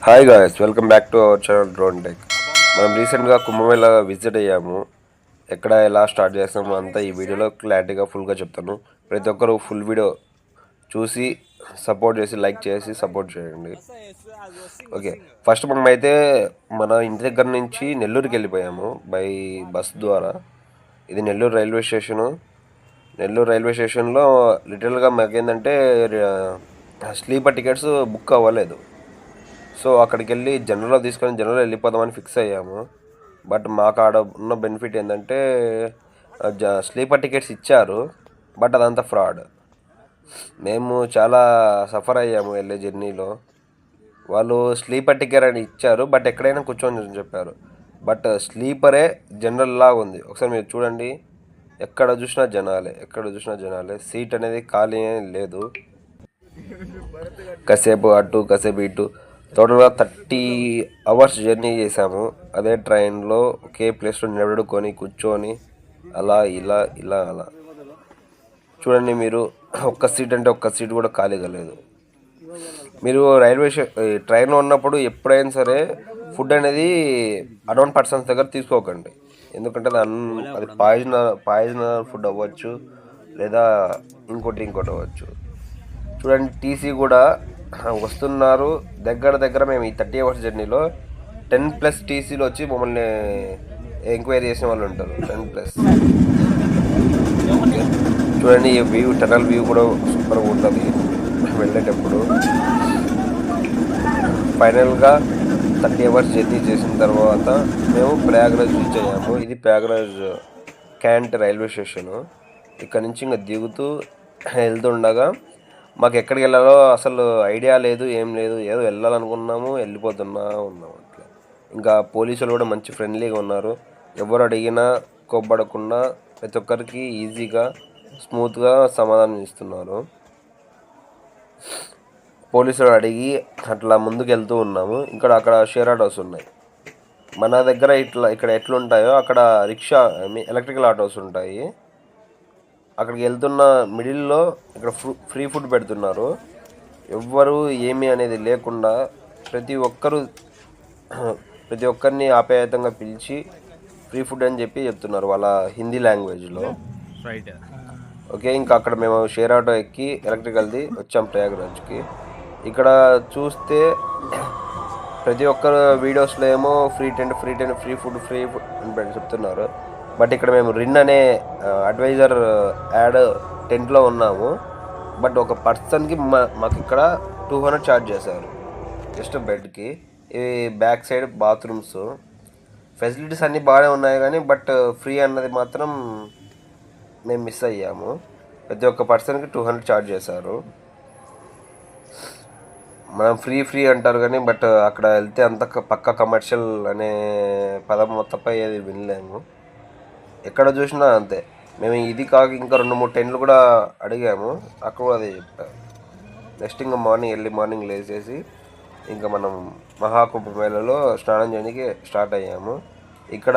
Hi guys, welcome back to our channel drone tech. మనం రీసెంట్గా Kumbh Mela visit అయ్యాము. ఎక్కడ ఎలా స్టార్ట్ చేస్తాము అంతా ఈ వీడియోలో క్లారిటీగా ఫుల్గా చెప్తాను. ప్రతి ఒక్కరు ఫుల్ వీడియో చూసి సపోర్ట్ చేసి లైక్ చేసి సపోర్ట్ చేయండి. ఓకే, ఫస్ట్ మనమైతే మన ఇంటి దగ్గర నుంచి నెల్లూరుకి వెళ్ళిపోయాము బై బస్ ద్వారా. ఇది Nellore railway station. Nellore railway స్టేషన్లో లిటరల్గా మాకేంటంటే స్లీపర్ టికెట్స్ బుక్ అవ్వలేదు. సో అక్కడికి వెళ్ళి జనరల్లో తీసుకొని జనరల్లో వెళ్ళిపోదామని ఫిక్స్ అయ్యాము. బట్ మాకు ఆడ ఉన్న బెనిఫిట్ ఏంటంటే స్లీపర్ టికెట్స్ ఇచ్చారు, బట్ అదంతా ఫ్రాడ్. మేము చాలా సఫర్ అయ్యాము వెళ్ళే జర్నీలో. వాళ్ళు స్లీపర్ టికెట్ అని ఇచ్చారు, బట్ ఎక్కడైనా కూర్చొని చెప్పారు. బట్ స్లీపరే జనరల్ లాగా ఉంది. ఒకసారి మీరు చూడండి, ఎక్కడ చూసినా జనాలే. సీట్ అనేది ఖాళీ లేదు. కాసేపు అటు కాసేపు ఇటు టోటల్గా 30 అవర్స్ జర్నీ చేసాము. అదే ట్రైన్లో ఒకే ప్లేస్లో నిలబడుకొని కూర్చొని అలా అలా చూడండి. మీరు ఒక్క సీట్ అంటే ఒక్క సీట్ కూడా ఖాళీగా లేదు. మీరు ట్రైన్లో ఉన్నప్పుడు ఎప్పుడైనా సరే ఫుడ్ అనేది అన్నోన్ పర్సన్స్ దగ్గర తీసుకోకండి. ఎందుకంటే అది పాయిజన్ ఫుడ్ అవ్వచ్చు, లేదా ఇంకోటి అవ్వచ్చు. చూడండి, టీసీ కూడా వస్తున్నారు. దగ్గర మేము ఈ 30 అవర్స్ జర్నీలో 10+ టీసీలు వచ్చి మమ్మల్ని ఎంక్వైరీ చేసిన వాళ్ళు ఉంటారు. 10+. చూడండి, ఈ వ్యూ, టనల్ వ్యూ కూడా సూపర్గా ఉంటుంది వెళ్ళేటప్పుడు. ఫైనల్గా 30 అవర్స్ జర్నీ చేసిన తర్వాత మేము ప్రయాగరాజ్ రీచ్ అయ్యాము. ఇది ప్రయాగరాజ్ క్యాంట్ రైల్వే స్టేషను. ఇక్కడ నుంచి ఇంకా దిగుతూ వెళ్తుండగా మాకు ఎక్కడికి వెళ్ళాలో అసలు ఐడియా లేదు, ఏం లేదు. ఏదో వెళ్ళాలనుకున్నాము, వెళ్ళిపోతున్నాము అట్లా. ఇంకా పోలీసులు కూడా మంచి ఫ్రెండ్లీగా ఉన్నారు. ఎవరు అడిగినా కోప్పడకుండా ప్రతి ఒక్కరికి ఈజీగా స్మూత్గా సమాధానం ఇస్తున్నారు. పోలీసులు అడిగి అట్లా ముందుకు వెళ్తూ ఉన్నాము. అక్కడ షేర్ ఆటోస్ ఉన్నాయి. మన దగ్గర ఇక్కడ ఎట్లుంటాయో అక్కడ రిక్షా, ఎలక్ట్రికల్ ఆటోస్ ఉంటాయి. అక్కడికి వెళ్తున్న మిడిల్లో ఇక్కడ ఫ్రీ ఫుడ్ పెడుతున్నారు. ఎవ్వరు ఏమి అనేది లేకుండా ప్రతి ఒక్కరిని ఆప్యాయతంగా పిలిచి ఫ్రీ ఫుడ్ అని చెప్పి చెప్తున్నారు వాళ్ళ హిందీ లాంగ్వేజ్లో. ఓకే, ఇంకా అక్కడ మేము షేర్ ఆటో ఎక్కి ఎలక్ట్రికల్ది వచ్చాం ప్రయాగరాజ్కి. ఇక్కడ చూస్తే ప్రతి ఒక్కరు వీడియోస్లో ఏమో ఫ్రీ టెంట్ ఫ్రీ ఫుడ్ అని చెప్తున్నారు. బట్ ఇక్కడ మేము రిన్ అనే అడ్వైజర్ యాడ్ టెంట్లో ఉన్నాము. బట్ ఒక పర్సన్కి మాకు ఇక్కడ 200 ఛార్జ్ చేశారు జస్ట్ బెడ్కి. ఈ బ్యాక్ సైడ్ బాత్రూమ్స్ ఫెసిలిటీస్ అన్నీ బాగానే ఉన్నాయి, కానీ బట్ ఫ్రీ అన్నది మాత్రం మేము మిస్ అయ్యాము. ప్రతి ఒక్క పర్సన్కి 200 ఛార్జ్ చేశారు. మనం ఫ్రీ అంటారు కానీ బట్ అక్కడ వెళ్తే అంత పక్క కమర్షియల్ అనే పదం తప్ప ఏది వినలేము. ఎక్కడ చూసినా అంతే. మేము ఇది కాక ఇంకా 2-3 టెంట్లు కూడా అడిగాము, అక్కడ కూడా అదే చెప్పారు. నెక్స్ట్ ఇంకా మార్నింగ్ లేచేసి ఇంకా మనం మహాకుంభమేళలో స్నానం చేయడానికి స్టార్ట్ అయ్యాము. ఇక్కడ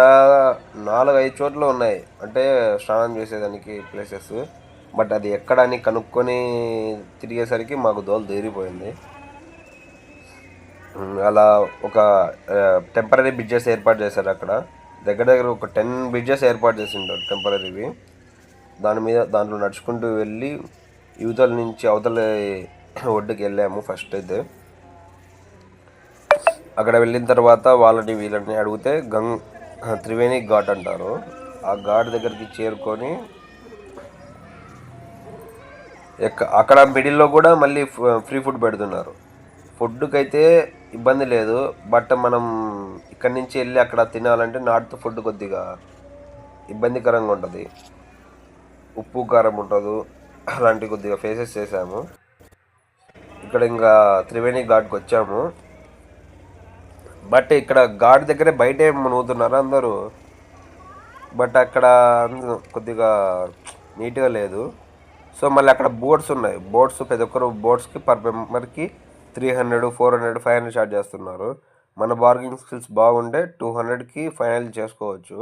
4-5 చోట్ల ఉన్నాయి అంటే స్నానం చేసేదానికి ప్లేసెస్. బట్ అది ఎక్కడని కనుక్కొని తిరిగేసరికి మాకు దోలు తీరిపోయింది. అలా ఒక టెంపరీ బ్రిడ్జెస్ ఏర్పాటు చేశారు అక్కడ. దగ్గర ఒక 10 బ్రిడ్జెస్ ఏర్పాటు చేసి ఉంటారు టెంపరీవి. దాంట్లో నడుచుకుంటూ వెళ్ళి యువతల నుంచి అవతల ఒడ్డుకి వెళ్ళాము. ఫస్ట్ అయితే అక్కడ వెళ్ళిన తర్వాత వీళ్ళని అడిగితే త్రివేణి ఘాట్ అంటారు. ఆ ఘాట్ దగ్గరికి చేరుకొని అక్కడ మిడిల్లో కూడా మళ్ళీ ఫ్రీ ఫుడ్ పెడుతున్నారు. ఫుడ్కి అయితే ఇబ్బంది లేదు, బట్ మనం ఇక్కడి నుంచి వెళ్ళి అక్కడ తినాలంటే నార్త్ ఫుడ్ కొద్దిగా ఇబ్బందికరంగా ఉంటుంది. ఉప్పు కారం ఉంటుంది, అలాంటి కొద్దిగా ఫేసెస్ చేసాము. ఇక్కడ ఇంకా త్రివేణి ఘాట్కి వచ్చాము. బట్ ఇక్కడ ఘాట్ దగ్గరే బయటే మునుగుతున్నారు అందరూ. బట్ అక్కడ కొద్దిగా నీట్గా లేదు. సో మళ్ళీ అక్కడ బోట్స్ ఉన్నాయి. ప్రతి ఒక్కరు బోట్స్కి పర్ మెంబర్కి 300, 400, 500 ఛార్జ్ చేస్తున్నారు. మన బార్గెనింగ్ స్కిల్స్ బాగుంటే 200కి ఫైనల్ చేసుకోవచ్చు.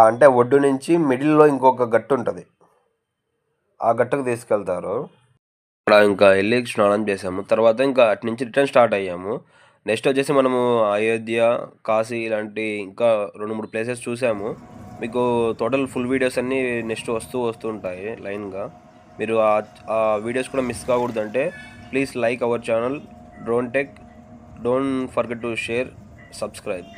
అంటే ఒడ్డు నుంచి మిడిల్లో ఇంకొక గట్టు ఉంటుంది, ఆ గట్టుకు తీసుకెళ్తారు. అక్కడ ఇంకా వెళ్ళి స్నానం చేసాము. తర్వాత ఇంకా అటు నుంచి రిటర్న్ స్టార్ట్ అయ్యాము. నెక్స్ట్ వచ్చేసి మనము అయోధ్య, కాశీ ఇలాంటి ఇంకా 2-3 ప్లేసెస్ చూసాము. మీకు టోటల్ ఫుల్ వీడియోస్ అన్నీ నెక్స్ట్ వస్తూ ఉంటాయి లైన్గా. మీరు ఆ వీడియోస్ కూడా మిస్ కాకూడదంటే please like our channel drone tech. Don't forget to share, subscribe.